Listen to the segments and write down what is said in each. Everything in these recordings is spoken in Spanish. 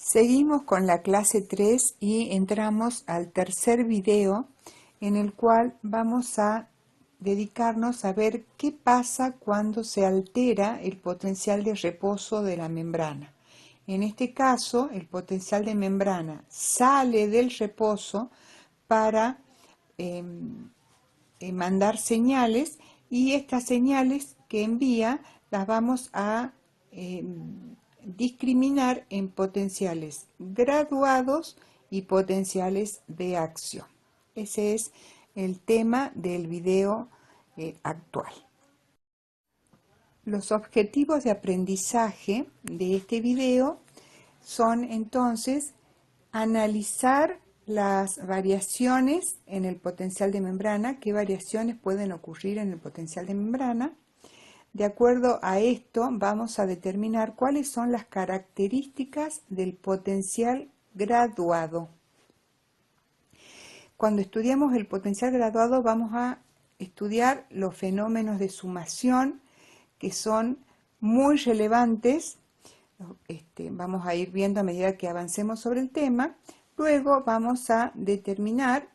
Seguimos con la clase 3 y entramos al tercer video en el cual vamos a dedicarnos a ver qué pasa cuando se altera el potencial de reposo de la membrana. En este caso, el potencial de membrana sale del reposo para mandar señales, y estas señales que envía las vamos a discriminar en potenciales graduados y potenciales de acción. Ese es el tema del video actual. Los objetivos de aprendizaje de este video son entonces analizar las variaciones en el potencial de membrana, qué variaciones pueden ocurrir en el potencial de membrana. De acuerdo a esto vamos a determinar cuáles son las características del potencial graduado. Cuando estudiamos el potencial graduado vamos a estudiar los fenómenos de sumación, que son muy relevantes. Vamos a ir viendo a medida que avancemos sobre el tema. Luego vamos a determinar,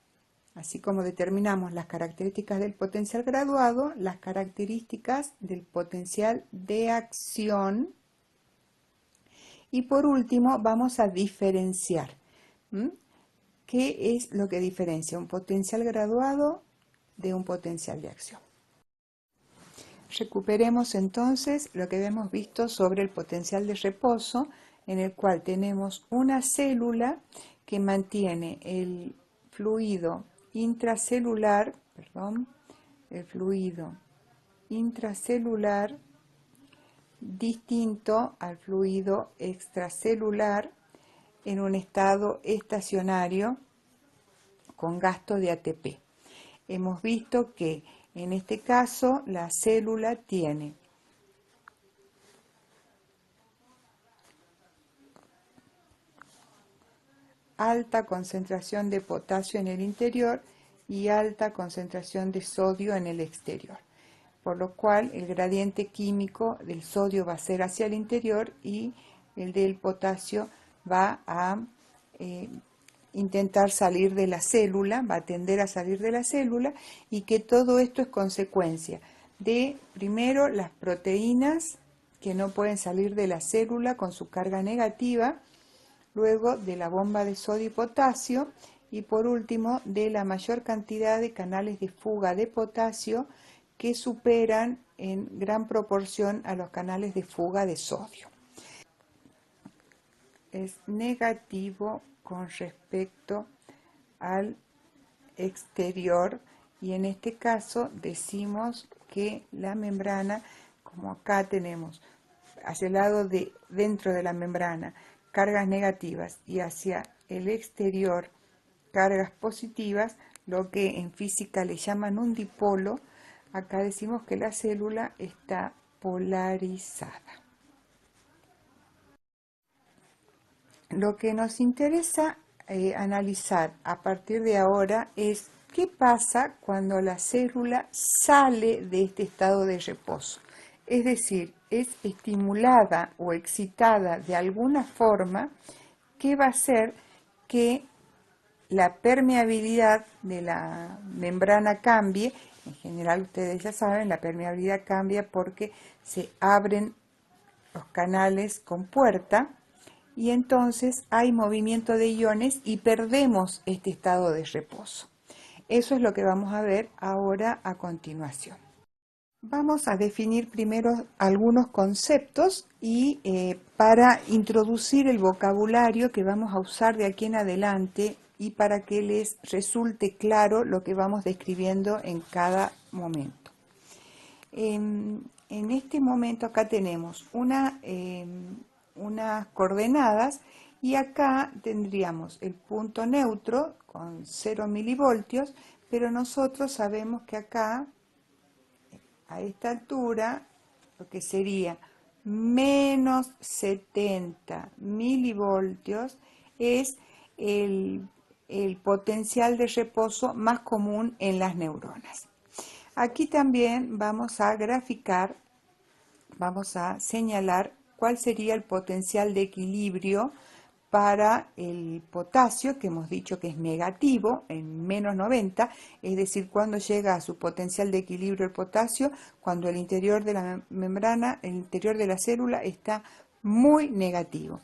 así como determinamos las características del potencial graduado, las características del potencial de acción. Y por último vamos a diferenciar. ¿Qué es lo que diferencia un potencial graduado de un potencial de acción? Recuperemos entonces lo que habíamos visto sobre el potencial de reposo, en el cual tenemos una célula que mantiene el fluido intracelular, distinto al fluido extracelular en un estado estacionario con gasto de ATP. Hemos visto que en este caso la célula tiene alta concentración de potasio en el interior y alta concentración de sodio en el exterior, por lo cual el gradiente químico del sodio va a ser hacia el interior y el del potasio va a intentar salir de la célula, va a tender a salir de la célula, y que todo esto es consecuencia de, primero, las proteínas que no pueden salir de la célula con su carga negativa, luego de la bomba de sodio y potasio, y por último de la mayor cantidad de canales de fuga de potasio que superan en gran proporción a los canales de fuga de sodio. Es negativo con respecto al exterior, y en este caso decimos que la membrana, como acá tenemos hacia el lado de dentro de la membrana cargas negativas y hacia el exterior cargas positivas, lo que en física le llaman un dipolo, acá decimos que la célula está polarizada. Lo que nos interesa analizar a partir de ahora es qué pasa cuando la célula sale de este estado de reposo. Es decir, es estimulada o excitada de alguna forma que va a hacer que la permeabilidad de la membrana cambie. En general, ustedes ya saben, la permeabilidad cambia porque se abren los canales con puerta, y entonces hay movimiento de iones y perdemos este estado de reposo. Eso es lo que vamos a ver ahora a continuación. Vamos a definir primero algunos conceptos y para introducir el vocabulario que vamos a usar de aquí en adelante y para que les resulte claro lo que vamos describiendo en cada momento. En este momento acá tenemos unas coordenadas, y acá tendríamos el punto neutro con 0 milivoltios, pero nosotros sabemos que acá, a esta altura, lo que sería menos 70 milivoltios es el potencial de reposo más común en las neuronas. Aquí también vamos a graficar, vamos a señalar cuál sería el potencial de equilibrio para el potasio, que hemos dicho que es negativo, en menos 90, es decir, cuando llega a su potencial de equilibrio el potasio, cuando el interior de la membrana, el interior de la célula está muy negativo,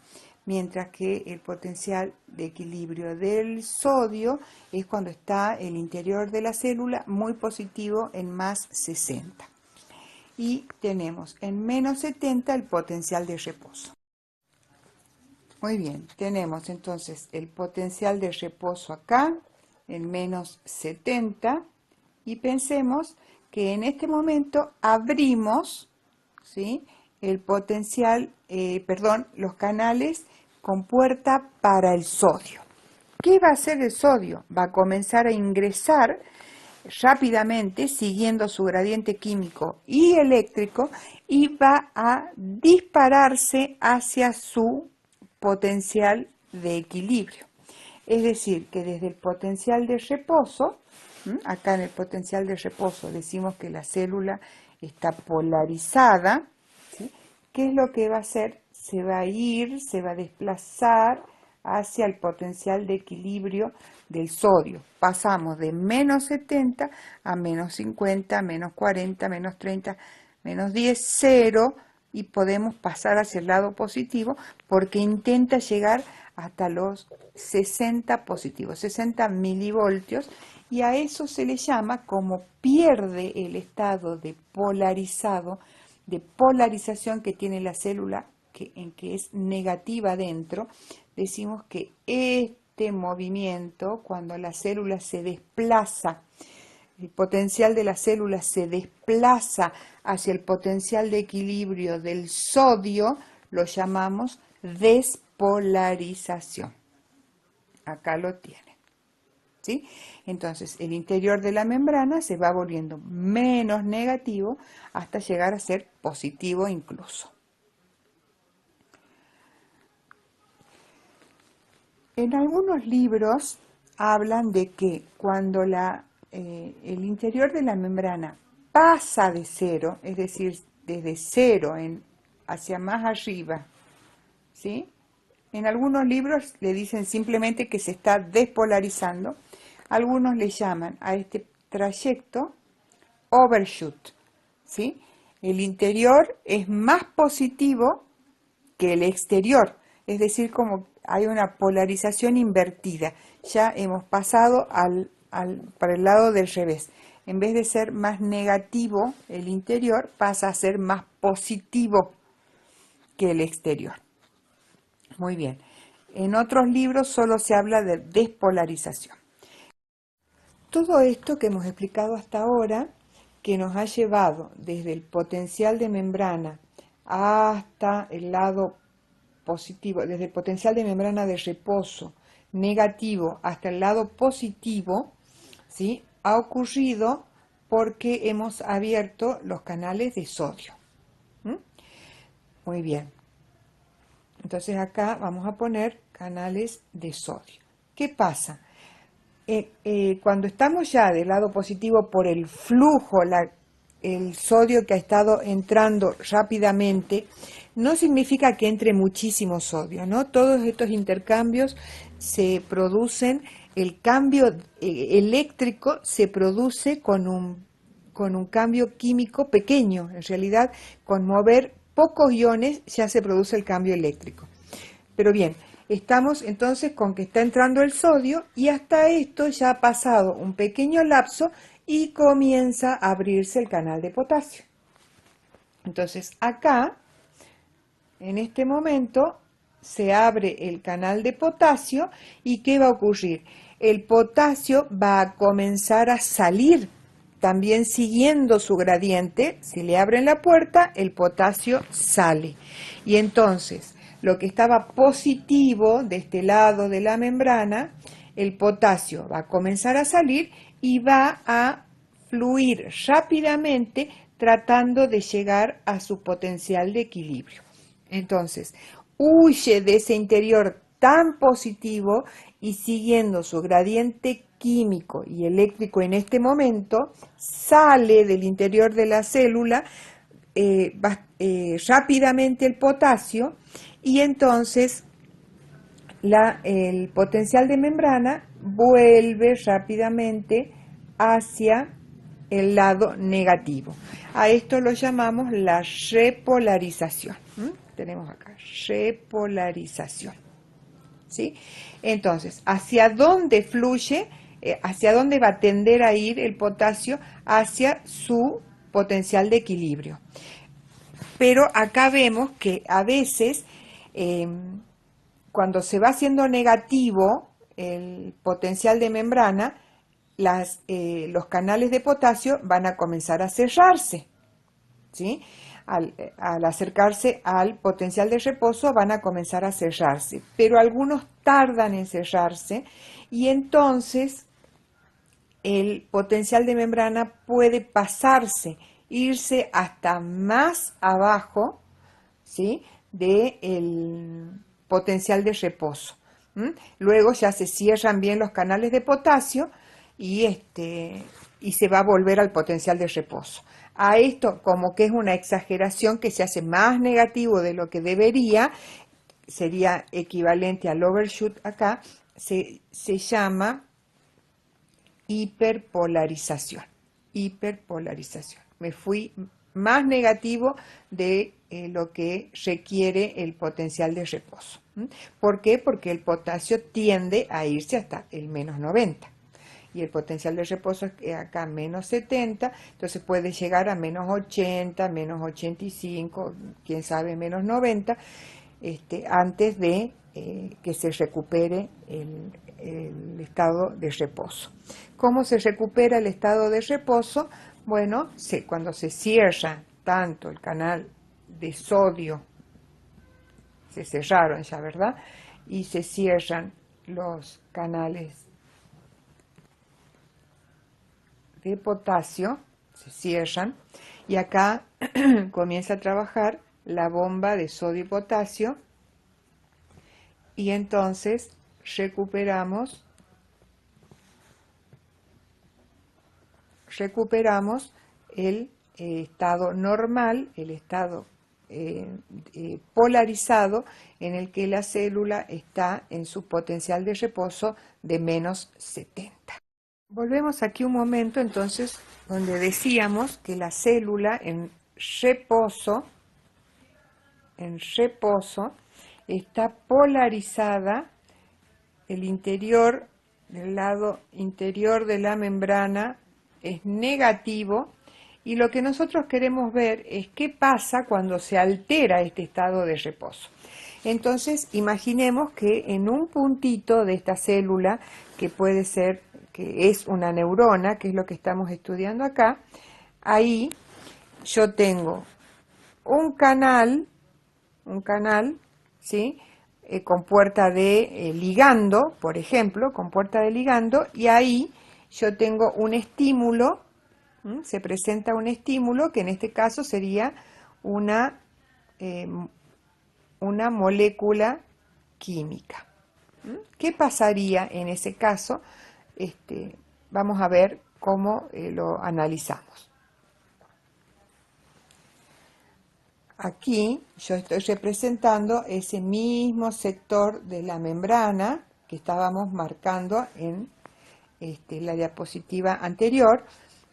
mientras que el potencial de equilibrio del sodio es cuando está el interior de la célula muy positivo en más 60. Y tenemos en menos 70 el potencial de reposo. Muy bien, tenemos entonces el potencial de reposo acá en menos 70 y pensemos que en este momento abrimos, ¿sí?, el potencial, los canales con puerta para el sodio. ¿Qué va a hacer el sodio? Va a comenzar a ingresar rápidamente siguiendo su gradiente químico y eléctrico y va a dispararse hacia su potencial de equilibrio. Es decir, que desde el potencial de reposo, acá en el potencial de reposo decimos que la célula está polarizada, ¿sí? ¿Qué es lo que va a hacer? Se va a desplazar hacia el potencial de equilibrio del sodio. Pasamos de menos 70 a menos 50, menos 40, menos 30, menos 10, 0, y podemos pasar hacia el lado positivo porque intenta llegar hasta los 60 positivos, 60 milivoltios, y a eso se le llama, como pierde el estado de polarizado, de polarización que tiene la célula, en que es negativa dentro, decimos que este movimiento, cuando la célula se desplaza, el potencial de la célula se desplaza hacia el potencial de equilibrio del sodio, lo llamamos despolarización. Acá lo tienen, ¿sí? Entonces, el interior de la membrana se va volviendo menos negativo hasta llegar a ser positivo incluso. En algunos libros hablan de que cuando el interior de la membrana pasa de cero, es decir, desde cero hacia más arriba, ¿sí? En algunos libros le dicen simplemente que se está despolarizando. Algunos le llaman a este trayecto overshoot, ¿sí? El interior es más positivo que el exterior, es decir, como hay una polarización invertida. Ya hemos pasado para el lado del revés. En vez de ser más negativo el interior, pasa a ser más positivo que el exterior. Muy bien. En otros libros solo se habla de despolarización. Todo esto que hemos explicado hasta ahora, que nos ha llevado desde el potencial de membrana hasta el lado positivo, desde el potencial de membrana de reposo negativo hasta el lado positivo, ¿sí?, ha ocurrido porque hemos abierto los canales de sodio. Muy bien. Entonces acá vamos a poner canales de sodio. ¿Qué pasa? Cuando estamos ya del lado positivo por el flujo, el sodio que ha estado entrando rápidamente, no significa que entre muchísimo sodio, ¿no? Todos estos intercambios se producen, el cambio eléctrico se produce con un cambio químico pequeño. En realidad, con mover pocos iones ya se produce el cambio eléctrico. Pero bien, estamos entonces con que está entrando el sodio y hasta esto ya ha pasado un pequeño lapso y comienza a abrirse el canal de potasio. Entonces acá, en este momento, se abre el canal de potasio y ¿qué va a ocurrir? El potasio va a comenzar a salir, también siguiendo su gradiente. Si le abren la puerta, el potasio sale. Y entonces, lo que estaba positivo de este lado de la membrana, el potasio va a comenzar a salir y va a fluir rápidamente tratando de llegar a su potencial de equilibrio. Entonces, huye de ese interior tan positivo y siguiendo su gradiente químico y eléctrico en este momento, sale del interior de la célula rápidamente el potasio y entonces el potencial de membrana vuelve rápidamente hacia el lado negativo. A esto lo llamamos la repolarización. Tenemos acá, repolarización. ¿Sí? Entonces, ¿hacia dónde fluye? ¿Hacia dónde va a tender a ir el potasio? Hacia su potencial de equilibrio. Pero acá vemos que a veces, cuando se va haciendo negativo el potencial de membrana, los canales de potasio van a comenzar a cerrarse, ¿sí? Al acercarse al potencial de reposo van a comenzar a cerrarse, pero algunos tardan en cerrarse y entonces el potencial de membrana puede pasarse, irse hasta más abajo, ¿sí?, del potencial de reposo. Luego ya se cierran bien los canales de potasio y se va a volver al potencial de reposo. A esto, como que es una exageración que se hace más negativo de lo que debería, sería equivalente al overshoot acá, se llama hiperpolarización. Hiperpolarización. Me fui más negativo de lo que requiere el potencial de reposo. ¿Por qué? Porque el potasio tiende a irse hasta el menos 90. Y el potencial de reposo es acá menos 70, entonces puede llegar a menos 80, menos 85, quién sabe, menos 90, antes de que se recupere el estado de reposo. ¿Cómo se recupera el estado de reposo? Bueno, cuando se cierra tanto el canal de sodio, se cerraron ya, ¿verdad? Y se cierran los canales de potasio, se cierran, y acá comienza a trabajar la bomba de sodio y potasio, y entonces recuperamos el estado normal, el estado polarizado, en el que la célula está en su potencial de reposo de menos 70. Volvemos aquí un momento, entonces, donde decíamos que la célula en reposo está polarizada, el interior, del lado interior de la membrana es negativo, y lo que nosotros queremos ver es qué pasa cuando se altera este estado de reposo. Entonces, imaginemos que en un puntito de esta célula, que puede ser, que es una neurona, que es lo que estamos estudiando acá, ahí yo tengo un canal, ¿sí?, con puerta de ligando, por ejemplo, con puerta de ligando, y ahí yo tengo un estímulo, se presenta un estímulo, que en este caso sería una molécula química. ¿Qué pasaría en ese caso? Vamos a ver cómo lo analizamos. Aquí yo estoy representando ese mismo sector de la membrana que estábamos marcando en la diapositiva anterior,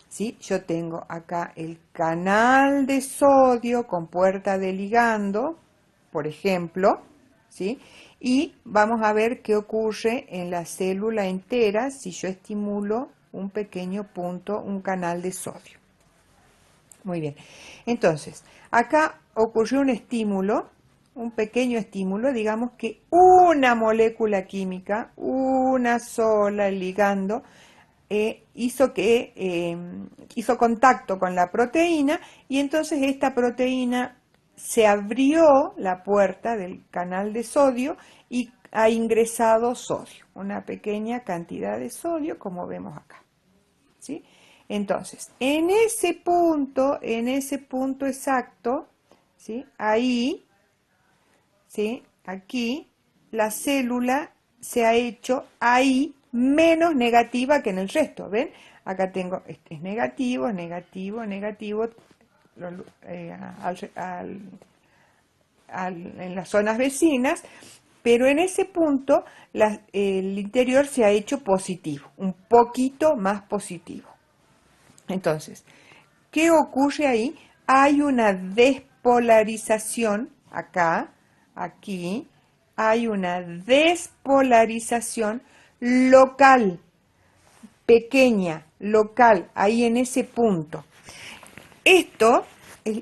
¿sí? Yo tengo acá el canal de sodio con puerta de ligando, por ejemplo, ¿sí? Y vamos a ver qué ocurre en la célula entera si yo estimulo un pequeño punto, un canal de sodio. Muy bien, entonces, acá ocurrió un estímulo, un pequeño estímulo, digamos que una molécula química, una sola, el ligando, hizo contacto con la proteína, y entonces esta proteína se abrió la puerta del canal de sodio y ha ingresado sodio, una pequeña cantidad de sodio, como vemos acá, ¿sí? Entonces, en ese punto exacto, ¿sí?, ahí, ¿sí?, aquí, la célula se ha hecho ahí menos negativa que en el resto, ¿ven? Acá tengo, este es negativo, negativo, negativo, en las zonas vecinas, pero en ese punto el interior se ha hecho positivo, un poquito más positivo. Entonces, ¿qué ocurre ahí? Hay una despolarización acá, aquí, hay una despolarización local, pequeña, local, ahí en ese punto. Esto,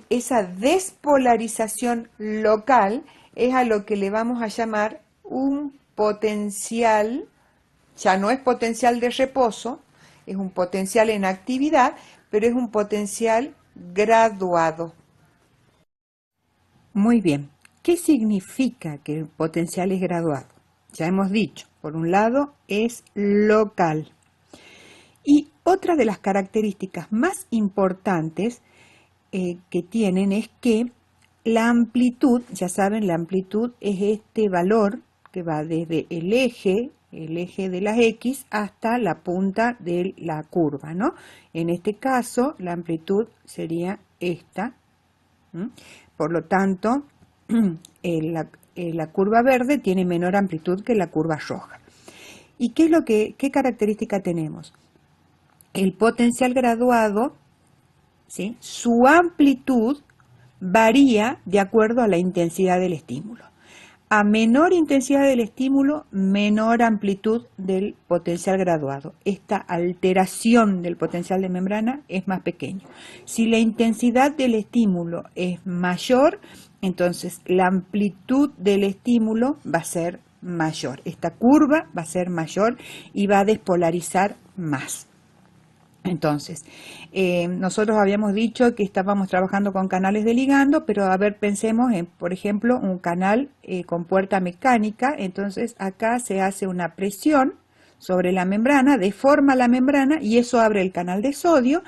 esa despolarización local, es a lo que le vamos a llamar un potencial, ya no es potencial de reposo, es un potencial en actividad, pero es un potencial graduado. Muy bien, ¿qué significa que el potencial es graduado? Ya hemos dicho, por un lado es local. Y otra de las características más importantes que tienen es que la amplitud, ya saben, la amplitud es este valor que va desde el eje de las X hasta la punta de la curva, ¿no? En este caso, la amplitud sería esta. Por lo tanto, la curva verde tiene menor amplitud que la curva roja. ¿Y qué característica tenemos? El potencial graduado, ¿sí? Su amplitud varía de acuerdo a la intensidad del estímulo. A menor intensidad del estímulo, menor amplitud del potencial graduado. Esta alteración del potencial de membrana es más pequeño. Si la intensidad del estímulo es mayor, entonces la amplitud del estímulo va a ser mayor. Esta curva va a ser mayor y va a despolarizar más. Entonces, nosotros habíamos dicho que estábamos trabajando con canales de ligando, pero a ver, pensemos en, por ejemplo, un canal con puerta mecánica. Entonces, acá se hace una presión sobre la membrana, deforma la membrana y eso abre el canal de sodio.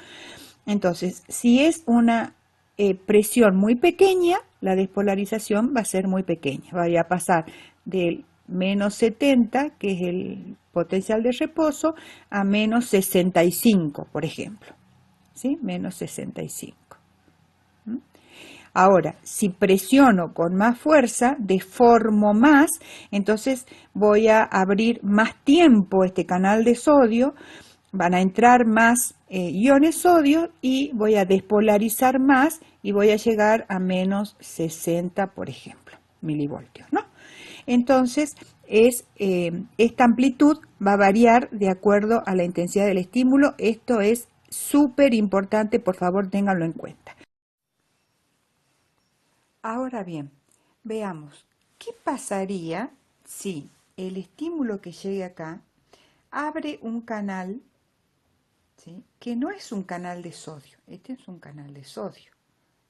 Entonces, si es una presión muy pequeña, la despolarización va a ser muy pequeña. Vaya a pasar del menos 70, que es el potencial de reposo, a menos 65, por ejemplo. ¿Sí? Menos 65. Ahora, si presiono con más fuerza, deformo más, entonces voy a abrir más tiempo este canal de sodio, van a entrar más iones sodio y voy a despolarizar más y voy a llegar a menos 60, por ejemplo, milivoltios, ¿no? Entonces, esta amplitud va a variar de acuerdo a la intensidad del estímulo. Esto es súper importante, por favor, ténganlo en cuenta. Ahora bien, veamos, ¿qué pasaría si el estímulo que llegue acá abre un canal, ¿sí?, que no es un canal de sodio? Este es un canal de sodio.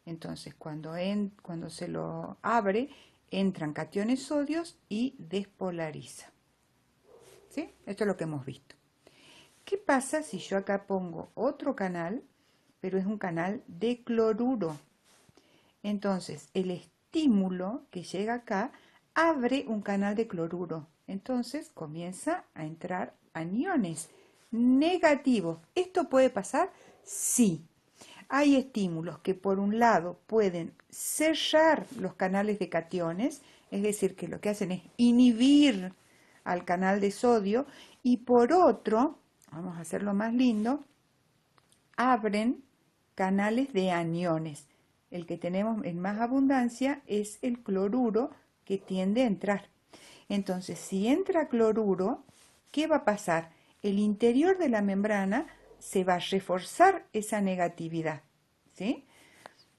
Entonces, cuando se lo abre, entran cationes sodios y despolariza. ¿Sí? Esto es lo que hemos visto. ¿Qué pasa si yo acá pongo otro canal, pero es un canal de cloruro? Entonces, el estímulo que llega acá abre un canal de cloruro. Entonces, comienza a entrar aniones negativos. ¿Esto puede pasar? Sí. Hay estímulos que por un lado pueden cerrar los canales de cationes, es decir, que lo que hacen es inhibir al canal de sodio, y por otro, vamos a hacerlo más lindo, abren canales de aniones. El que tenemos en más abundancia es el cloruro, que tiende a entrar. Entonces, si entra cloruro, ¿qué va a pasar? El interior de la membrana se va a reforzar esa negatividad, ¿sí?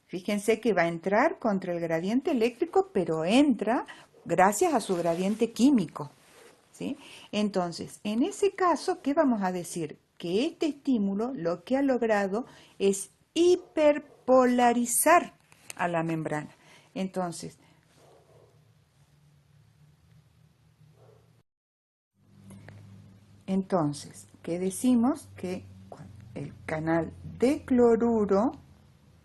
Fíjense que va a entrar contra el gradiente eléctrico, pero entra gracias a su gradiente químico, ¿sí? Entonces, en ese caso, ¿qué vamos a decir? Que este estímulo lo que ha logrado es hiperpolarizar a la membrana. Entonces, ¿qué decimos? Que el canal de cloruro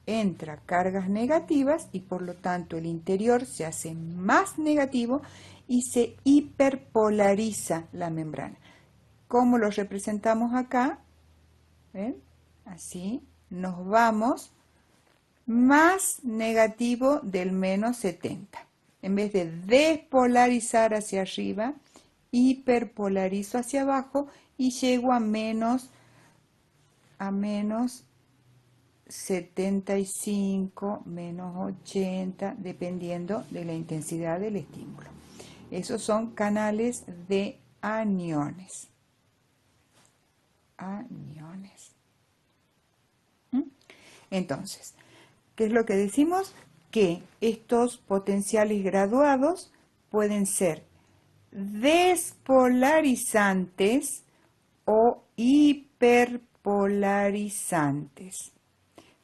entra cargas negativas y por lo tanto el interior se hace más negativo y se hiperpolariza la membrana. ¿Cómo lo representamos acá? ¿Ven? Así nos vamos más negativo del menos 70. En vez de despolarizar hacia arriba, hiperpolarizo hacia abajo y llego a menos 75, menos 80, dependiendo de la intensidad del estímulo. Esos son canales de aniones. Aniones. Entonces, ¿qué es lo que decimos? Que estos potenciales graduados pueden ser despolarizantes o hiperpolarizantes.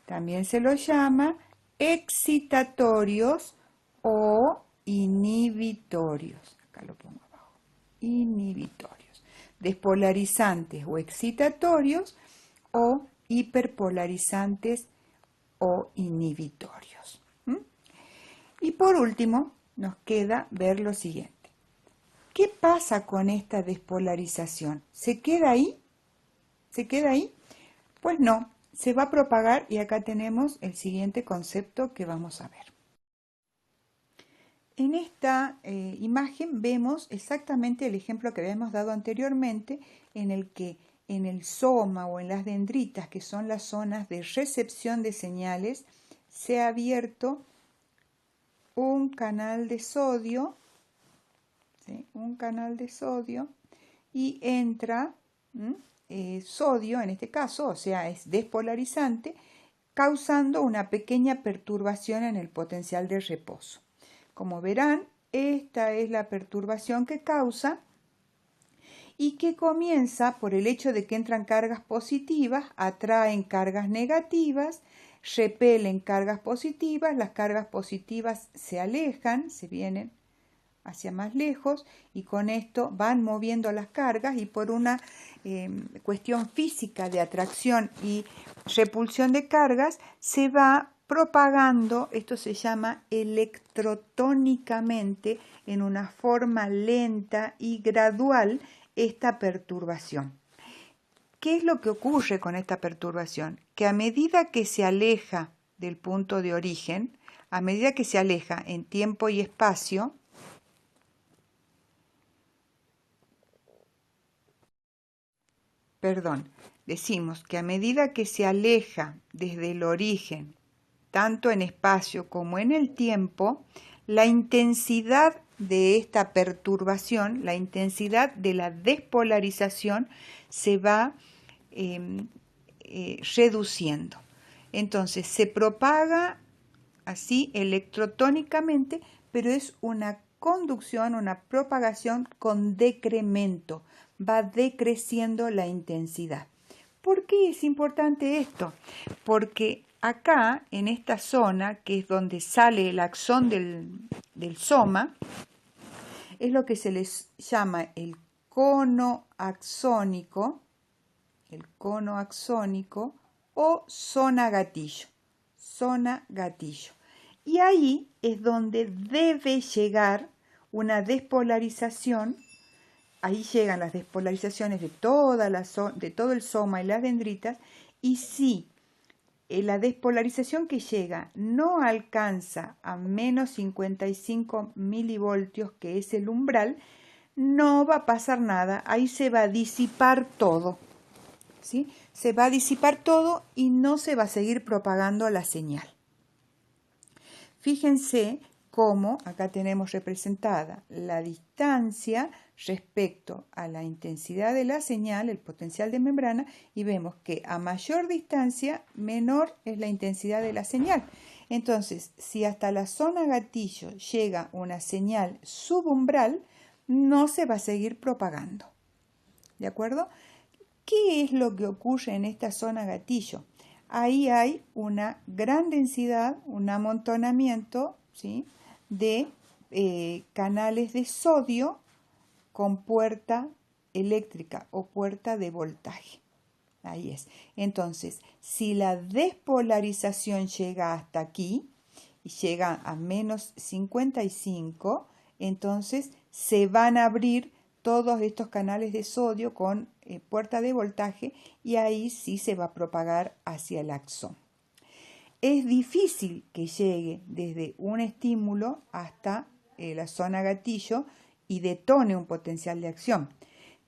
También se los llama excitatorios o inhibitorios. Acá lo pongo abajo. Inhibitorios. Despolarizantes o excitatorios o hiperpolarizantes o inhibitorios. Y por último, nos queda ver lo siguiente. ¿Qué pasa con esta despolarización? ¿Se queda ahí? ¿Se queda ahí? Pues no, se va a propagar y acá tenemos el siguiente concepto que vamos a ver. En esta imagen vemos exactamente el ejemplo que habíamos dado anteriormente, en el que en el soma o en las dendritas, que son las zonas de recepción de señales, se ha abierto un canal de sodio, ¿sí? Un canal de sodio, y entra sodio, en este caso, o sea, es despolarizante, causando una pequeña perturbación en el potencial de reposo. Como verán, esta es la perturbación que causa y que comienza por el hecho de que entran cargas positivas, atraen cargas negativas, repelen cargas positivas, las cargas positivas se alejan, se vienen hacia más lejos y con esto van moviendo las cargas y por una cuestión física de atracción y repulsión de cargas se va propagando, esto se llama electrotónicamente, en una forma lenta y gradual, esta perturbación. ¿Qué es lo que ocurre con esta perturbación? Que a medida que se aleja del punto de origen, a medida que se aleja en tiempo y espacio, decimos que a medida que se aleja desde el origen, tanto en espacio como en el tiempo, la intensidad de esta perturbación, la intensidad de la despolarización se va reduciendo. Entonces se propaga así electrotónicamente, pero es una conducción, una propagación con decremento, va decreciendo la intensidad. ¿Por qué es importante esto? Porque acá, en esta zona, que es donde sale el axón del soma, es lo que se les llama el cono axónico o zona gatillo. Zona gatillo. Y ahí es donde debe llegar una despolarización. Ahí llegan las despolarizaciones de todo el soma y las dendritas, y si la despolarización que llega no alcanza a menos 55 milivoltios, que es el umbral, no va a pasar nada, ahí se va a disipar todo, ¿sí? Se va a disipar todo y no se va a seguir propagando la señal. Fíjense cómo acá tenemos representada la distancia respecto a la intensidad de la señal, el potencial de membrana, y vemos que a mayor distancia, menor es la intensidad de la señal. Entonces, si hasta la zona gatillo llega una señal subumbral, no se va a seguir propagando. ¿De acuerdo? ¿Qué es lo que ocurre en esta zona gatillo? Ahí hay una gran densidad, un amontonamiento, ¿sí?, de canales de sodio con puerta eléctrica o puerta de voltaje. Ahí es. Entonces, si la despolarización llega hasta aquí y llega a menos 55, entonces se van a abrir todos estos canales de sodio con puerta de voltaje y ahí sí se va a propagar hacia el axón. Es difícil que llegue desde un estímulo hasta la zona gatillo y detone un potencial de acción.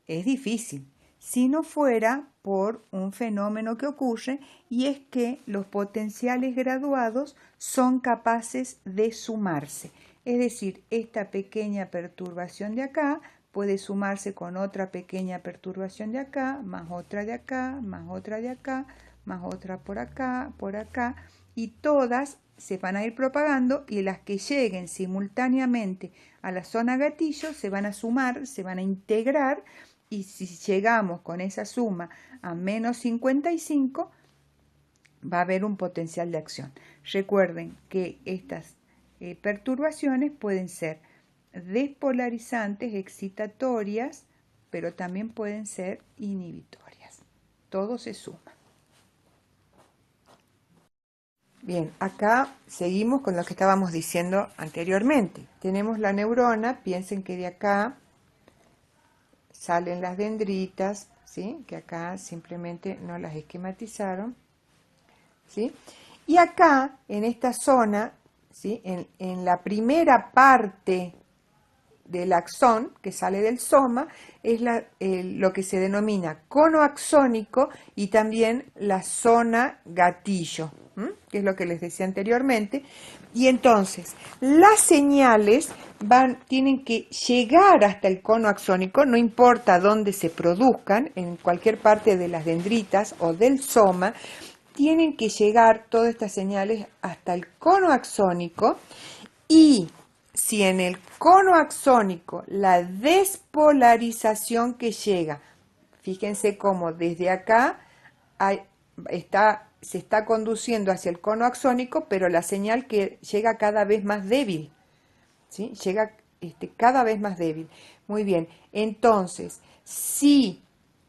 Es difícil, si no fuera por un fenómeno que ocurre, y es que los potenciales graduados son capaces de sumarse. Es decir, esta pequeña perturbación de acá puede sumarse con otra pequeña perturbación de acá, más otra de acá, más otra de acá, más otra por acá, y todas se van a ir propagando, y las que lleguen simultáneamente a la zona gatillo se van a sumar, se van a integrar, y si llegamos con esa suma a menos 55, va a haber un potencial de acción. Recuerden que estas perturbaciones pueden ser despolarizantes, excitatorias, pero también pueden ser inhibitorias. Todo se suma. Bien, acá seguimos con lo que estábamos diciendo anteriormente. Tenemos la neurona, piensen que de acá salen las dendritas, ¿sí? Que acá simplemente no las esquematizaron, ¿sí? Y acá, en esta zona, ¿sí? En la primera parte del axón que sale del soma, es lo que se denomina cono axónico y también la zona gatillo, que es lo que les decía anteriormente. Y entonces, las señales tienen que llegar hasta el cono axónico, no importa dónde se produzcan, en cualquier parte de las dendritas o del soma, tienen que llegar todas estas señales hasta el cono axónico. Y si en el cono axónico la despolarización que llega, fíjense cómo desde acá se está conduciendo hacia el cono axónico, pero la señal que llega cada vez más débil, ¿sí? Llega cada vez más débil. Muy bien, entonces, si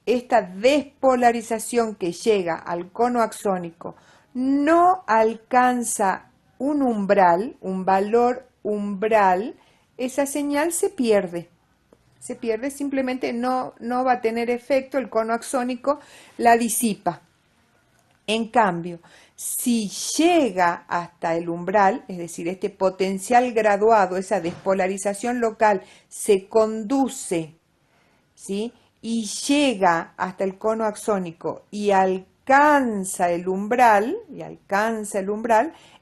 esta despolarización que llega al cono axónico no alcanza un umbral, un valor umbral, esa señal se pierde. Se pierde, simplemente no va a tener efecto, el cono axónico la disipa. En cambio, si llega hasta el umbral, es decir, este potencial graduado, esa despolarización local, se conduce, ¿sí? Y llega hasta el cono axónico y alcanza el umbral,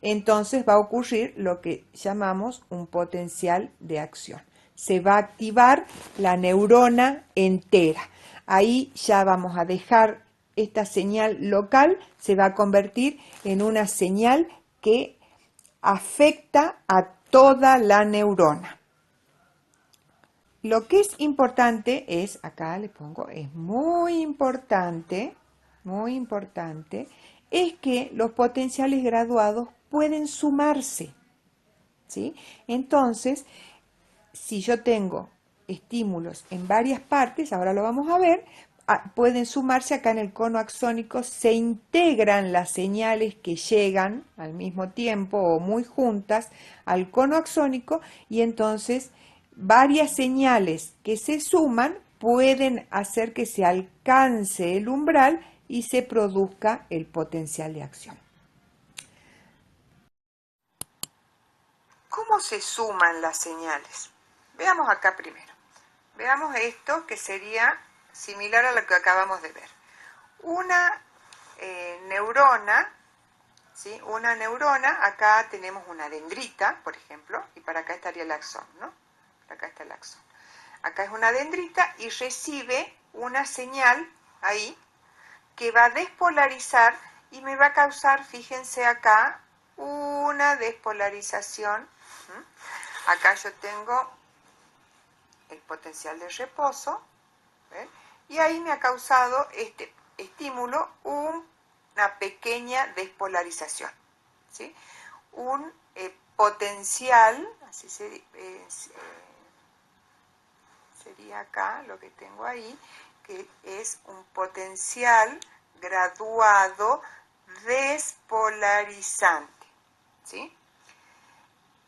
entonces va a ocurrir lo que llamamos un potencial de acción. Se va a activar la neurona entera. Ahí ya vamos a dejar esta señal local, se va a convertir en una señal que afecta a toda la neurona. Lo que es importante es, acá le pongo, es muy importante, es que los potenciales graduados pueden sumarse, ¿sí? Entonces, si yo tengo estímulos en varias partes, ahora lo vamos a ver, pueden sumarse acá en el cono axónico, se integran las señales que llegan al mismo tiempo o muy juntas al cono axónico, y entonces varias señales que se suman pueden hacer que se alcance el umbral y se produzca el potencial de acción. ¿Cómo se suman las señales? Veamos acá primero. Veamos esto, que sería similar a lo que acabamos de ver. Una neurona, ¿sí? Una neurona, acá tenemos una dendrita, por ejemplo, y para acá estaría el axón, ¿no? Para acá está el axón. Acá es una dendrita y recibe una señal ahí que va a despolarizar y me va a causar, fíjense acá, una despolarización. Acá yo tengo el potencial de reposo, ¿ven? Y ahí me ha causado este estímulo una pequeña despolarización, ¿sí? Un potencial, así sería acá lo que tengo ahí, que es un potencial graduado despolarizante, ¿sí?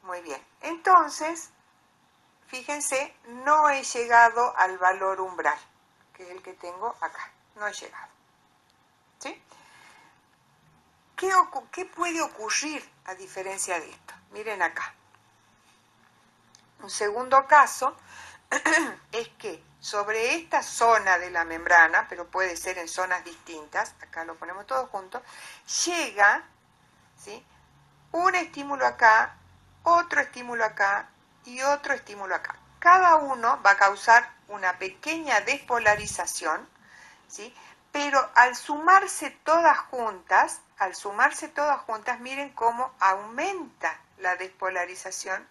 Muy bien, entonces, fíjense, no he llegado al valor umbral, que es el que tengo acá, no he llegado, ¿sí? ¿Qué puede ocurrir a diferencia de esto? Miren acá. Un segundo caso es que sobre esta zona de la membrana, pero puede ser en zonas distintas, acá lo ponemos todo junto, llega, ¿sí?, un estímulo acá, otro estímulo acá y otro estímulo acá. Cada uno va a causar una pequeña despolarización, ¿sí?, pero al sumarse todas juntas, miren cómo aumenta la despolarización,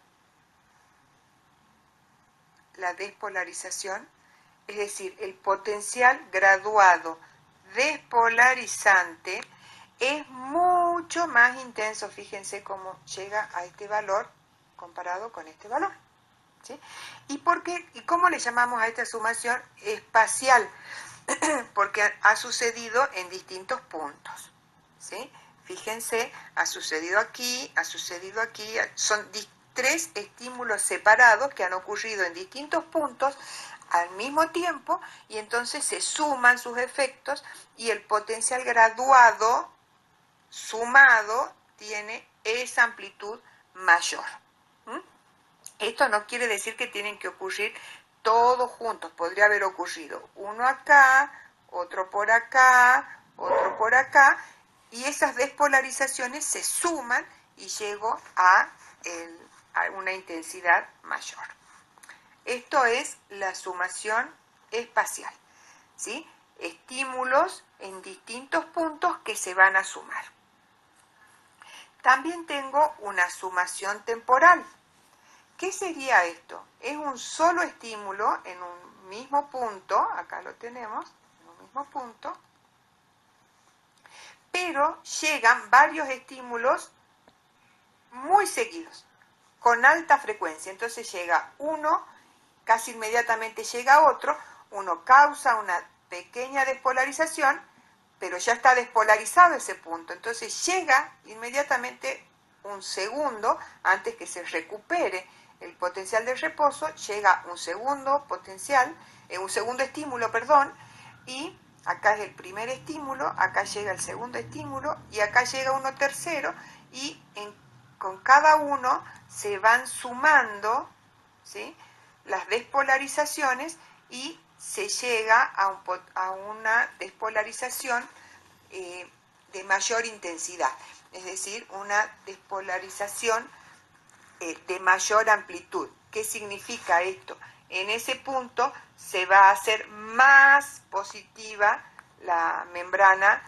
es decir, el potencial graduado despolarizante es mucho más intenso. Fíjense cómo llega a este valor comparado con este valor, ¿sí? ¿Y por qué? ¿Y cómo le llamamos a esta sumación? Espacial, porque ha sucedido en distintos puntos, ¿sí? Fíjense, ha sucedido aquí, son tres estímulos separados que han ocurrido en distintos puntos al mismo tiempo, y entonces se suman sus efectos y el potencial graduado sumado tiene esa amplitud mayor. Esto no quiere decir que tienen que ocurrir todos juntos. Podría haber ocurrido uno acá, otro por acá, otro por acá, y esas despolarizaciones se suman y llego a una intensidad mayor. Esto es la sumación espacial, ¿sí? Estímulos en distintos puntos que se van a sumar. También tengo una sumación temporal. ¿Qué sería esto? Es un solo estímulo en un mismo punto, acá lo tenemos, en un mismo punto, pero llegan varios estímulos muy seguidos, con alta frecuencia. Entonces llega uno, casi inmediatamente llega otro, uno causa una pequeña despolarización, pero ya está despolarizado ese punto. Entonces llega inmediatamente un segundo, antes que se recupere el potencial de reposo, llega un segundo estímulo, y acá es el primer estímulo, acá llega el segundo estímulo, y acá llega uno tercero, y con cada uno se van sumando, ¿sí?, las despolarizaciones, y se llega a una despolarización de mayor intensidad, es decir, una despolarización de mayor amplitud. ¿Qué significa esto? En ese punto se va a hacer más positiva la membrana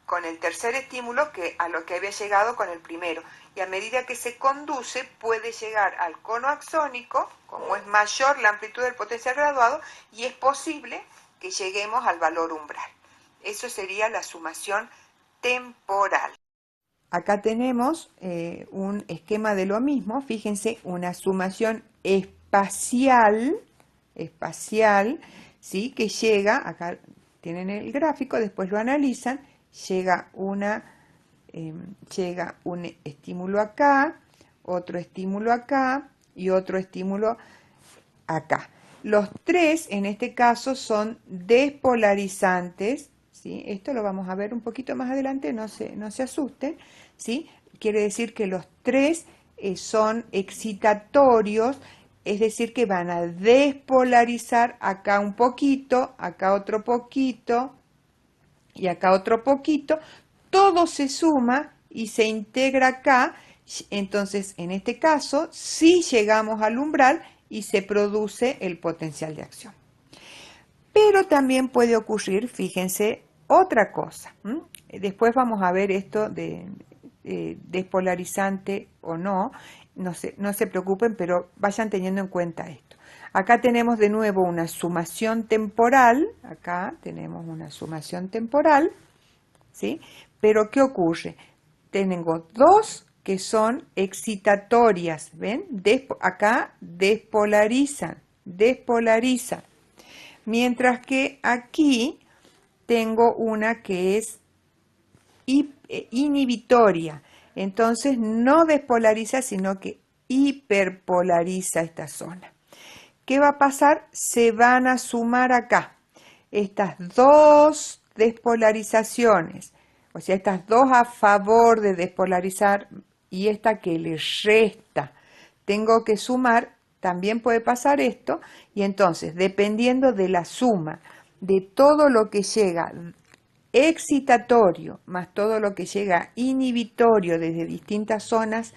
con el tercer estímulo que a lo que había llegado con el primero. Y a medida que se conduce puede llegar al cono axónico, como es mayor la amplitud del potencial graduado, y es posible que lleguemos al valor umbral. Eso sería la sumación temporal. Acá tenemos un esquema de lo mismo. Fíjense, una sumación espacial, ¿sí?, que llega, acá tienen el gráfico, después lo analizan, llega un estímulo acá, otro estímulo acá y otro estímulo acá. Los tres en este caso son despolarizantes, ¿sí? Esto lo vamos a ver un poquito más adelante, no se asusten, ¿sí? Quiere decir que los tres son excitatorios, es decir, que van a despolarizar acá un poquito, acá otro poquito y acá otro poquito. Todo se suma y se integra acá. Entonces, en este caso, sí llegamos al umbral y se produce el potencial de acción. Pero también puede ocurrir, fíjense, otra cosa. Después vamos a ver esto de despolarizante o no. No se preocupen, pero vayan teniendo en cuenta esto. Acá tenemos de nuevo una sumación temporal. Acá tenemos una sumación temporal, ¿sí? Pero ¿qué ocurre? Tengo dos que son excitatorias, ¿ven? Acá despolarizan. Mientras que aquí tengo una que es inhibitoria. Entonces no despolariza, sino que hiperpolariza esta zona. ¿Qué va a pasar? Se van a sumar acá estas dos despolarizaciones, o sea, estas dos a favor de despolarizar y esta que le resta. tengo que sumar, también puede pasar esto, y entonces, dependiendo de la suma de todo lo que llega excitatorio más todo lo que llega inhibitorio desde distintas zonas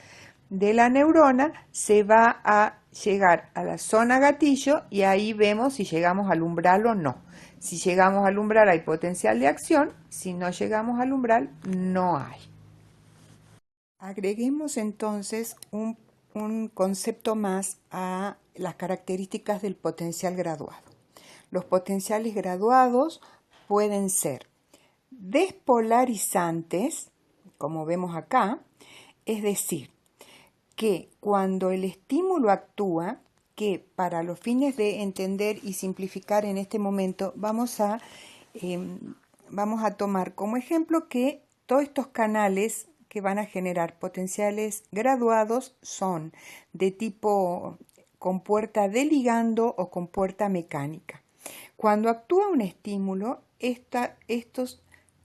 de la neurona, se va a llegar a la zona gatillo y ahí vemos si llegamos al umbral o no. Si llegamos al umbral hay potencial de acción, si no llegamos al umbral no hay. Agreguemos entonces un concepto más a las características del potencial graduado. Los potenciales graduados pueden ser despolarizantes, como vemos acá, es decir, que cuando el estímulo actúa, que para los fines de entender y simplificar en este momento, vamos a tomar como ejemplo que todos estos canales que van a generar potenciales graduados son de tipo compuerta de ligando o compuerta mecánica. Cuando actúa un estímulo, estos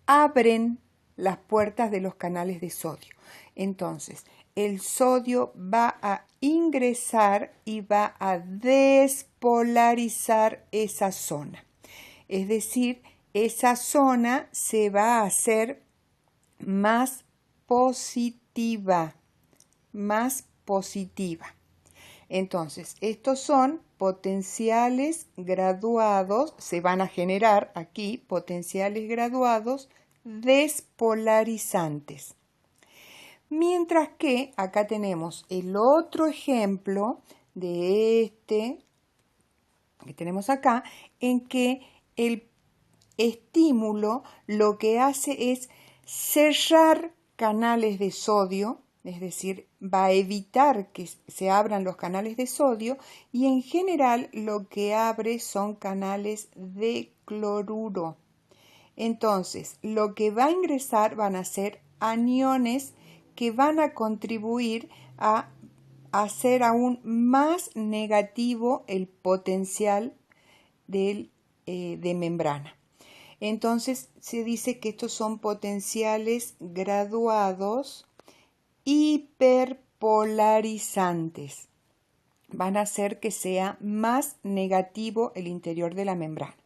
abren las puertas de los canales de sodio. Entonces, el sodio va a ingresar y va a despolarizar esa zona. Es decir, esa zona se va a hacer más positiva, más positiva. Entonces, estos son potenciales graduados, se van a generar aquí potenciales graduados despolarizantes. Mientras que acá tenemos el otro ejemplo de este que tenemos acá, en que el estímulo lo que hace es cerrar canales de sodio, es decir, va a evitar que se abran los canales de sodio y en general lo que abre son canales de cloruro. Entonces, lo que va a ingresar van a ser aniones que van a contribuir a hacer aún más negativo el potencial de membrana. Entonces, se dice que estos son potenciales graduados hiperpolarizantes. Van a hacer que sea más negativo el interior de la membrana.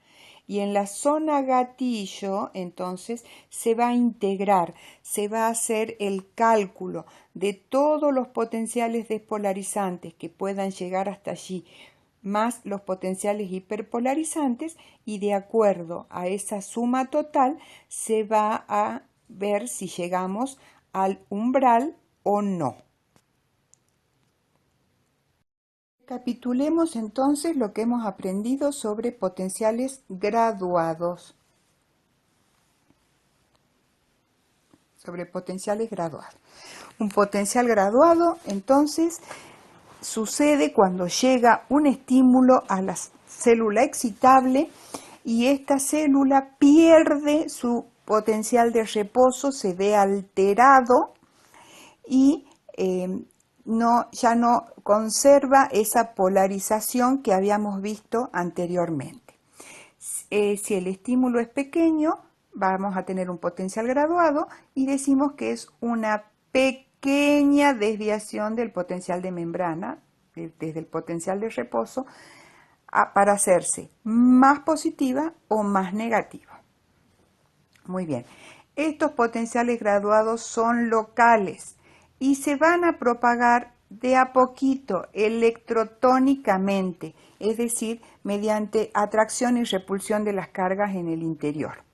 Y en la zona gatillo, entonces, se va a integrar, se va a hacer el cálculo de todos los potenciales despolarizantes que puedan llegar hasta allí, más los potenciales hiperpolarizantes, y de acuerdo a esa suma total se va a ver si llegamos al umbral o no. Recapitulemos entonces lo que hemos aprendido sobre potenciales graduados. Un potencial graduado, entonces, sucede cuando llega un estímulo a la célula excitable y esta célula pierde su potencial de reposo, se ve alterado y ya no conserva esa polarización que habíamos visto anteriormente. Si el estímulo es pequeño, vamos a tener un potencial graduado y decimos que es una pequeña desviación del potencial de membrana, desde el potencial de reposo, para hacerse más positiva o más negativa. Muy bien, estos potenciales graduados son locales y se van a propagar de a poquito, electrotónicamente, es decir, mediante atracción y repulsión de las cargas en el interior.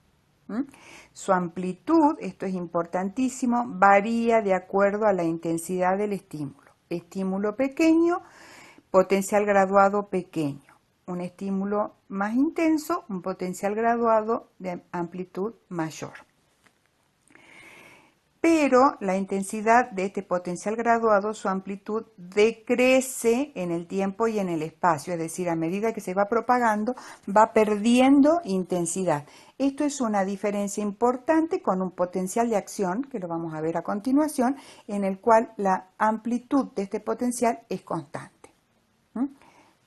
Su amplitud, esto es importantísimo, varía de acuerdo a la intensidad del estímulo. Estímulo pequeño, potencial graduado pequeño. Un estímulo más intenso, un potencial graduado de amplitud mayor. Pero la intensidad de este potencial graduado, su amplitud decrece en el tiempo y en el espacio, es decir, a medida que se va propagando, va perdiendo intensidad. Esto es una diferencia importante con un potencial de acción, que lo vamos a ver a continuación, en el cual la amplitud de este potencial es constante.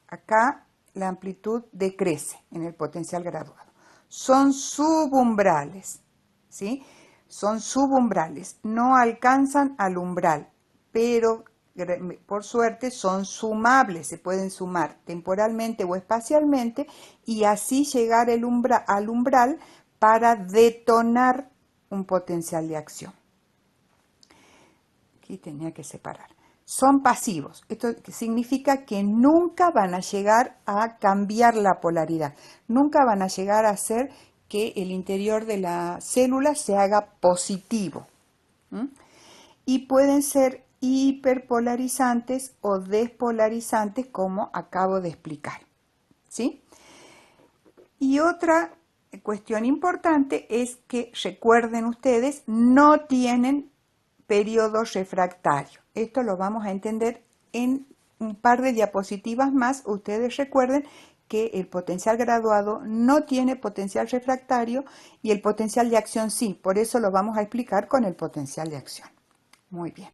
Acá la amplitud decrece en el potencial graduado. Son subumbrales, ¿sí? Son subumbrales, no alcanzan al umbral, pero por suerte, son sumables, se pueden sumar temporalmente o espacialmente y así llegar al umbral para detonar un potencial de acción. Aquí tenía que separar. Son pasivos. Esto significa que nunca van a llegar a cambiar la polaridad. Nunca van a llegar a hacer que el interior de la célula se haga positivo. Y pueden ser hiperpolarizantes o despolarizantes, como acabo de explicar. ¿Sí? Y otra cuestión importante es que, recuerden ustedes, no tienen periodo refractario. Esto lo vamos a entender en un par de diapositivas más. Ustedes recuerden que el potencial graduado no tiene potencial refractario y el potencial de acción sí. Por eso lo vamos a explicar con el potencial de acción. Muy bien.